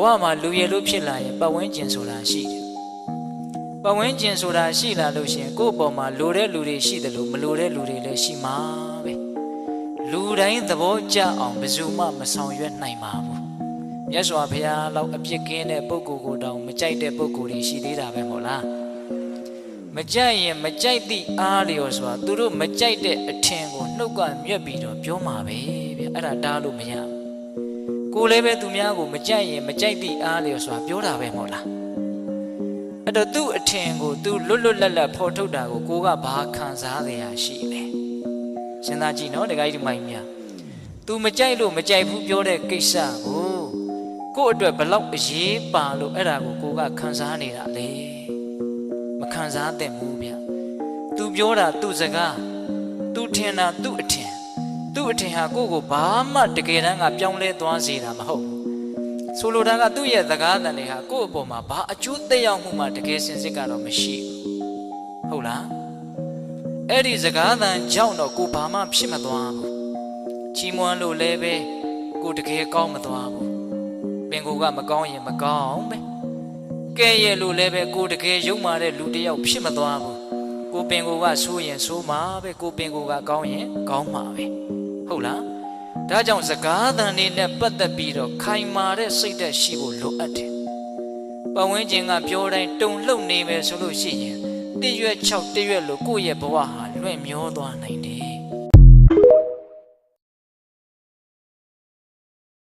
ဝမှာလူရည်လို့ဖြစ်လာရင်ပတ်ဝန်းကျင်ဆိုတာရှိတယ်ပတ်ဝန်းကျင်ဆိုတာရှိလာလို့ရှိရင်ကိုယ့်ပေါ်မှာလိုတဲ့လူတွေရှိတယ်လို့မလိုတဲ့လူတွေလည်းရှိမှာပဲလူတိုင်းသဘောကျအောင်ဘယ်သူမှမဆောင်ရွက်နိုင်ပါဘူးမြတ်စွာဘုရားလောက်အပြစ်ကင်းတဲ့ပုဂ္ဂိုလ်ကိုတောင်မကြိုက်တဲ့ပုဂ္ဂိုလ်တွေရှိသေးတာပဲမဟုတ်လားမကြိုက်ရင်မကြိုက်သည့်အားလျော်စွာသူတို့မကြိုက်တဲ့အထင်ကိုနှုတ်ကမြက်ပြီးတော့ပြောမှာပဲဗျအဲ့ဒါတားလို့မရကိုလည်းပဲသူများကိုမကြိုက်ရင်မကြိုက်သည့်အားလျော်စွာပြောတာပဲမဟုတ်လားအဲ့တော့သူ့အထင်ကိုသူလွတ်လွတ်လပ်လပ်ဖော်ထုတ်တာကိုကိုကဘာခံစားရရှိလဲစဉ်းစားကြည့်နော်တခါကြီးဒီမိုင်းများသူမကြိုက်လို့မကြိုက်ဘူးပြောတဲ့ကိစ္စကိုအတွက်ဘလောက်အရေးပါလို့အဲ့ဒါကိုကခံစားနေတာလေမခံစားသင့်ဘူးဗျသူပြောတာသူ့စကားသူထင်တာသူ့အထင်ဟာကိုဘာမှတကယ်တမ်းကပြောင်းလဲသွားစေတာမဟုတ်ဘူးဆိုလိုတာကသူ့ရဲ့စကားတန်တွေဟာကိုယ့်အပေါ်မှာဘာအကျိုးသက်ရောက်မှုမှတကယ်စင်စစ်ကတော့မရှိဘူးဟုတ်လားအဲ့ဒီစကားတန်ကြောင့်တော့ကိုဘာမှဖြစ်မသွားဘူးချီးမွမ်းလို့လည်းပဲကိုတကယ်ကောင်းမသွားဘူးပင်ကိုကမကောင်းရင်မကောင်းပဲကဲရဲ့လို့လည်းပဲကိုတကယ်ယုံမာတဲ့လူတစ်ယောက်ဖြစ်မသွားဘူးကိုပင်ကိုကဆိုးရင်ဆိုးမှာပဲကိုပင်ကိုကကောင်းရင်ကောင်းမှာပဲဟုတ်လားဒါကြောင့်စကားသံတွေနဲ့ပတ်သက်ပြီးတော့ခိုင်မာတဲ့စိတ်ဓာတ်ရှိဖို့လိုအပ်တယ်ပတ်ဝန်းကျင်ကပြောတိုင်းတုန်လှုပ်နေမယ်ဆိုလို့ရှိရင်တရွက်6တရွက်လို့ကိုယ့်ရဲ့ဘဝဟာလွင့်မျောသွားနိုင်တယ်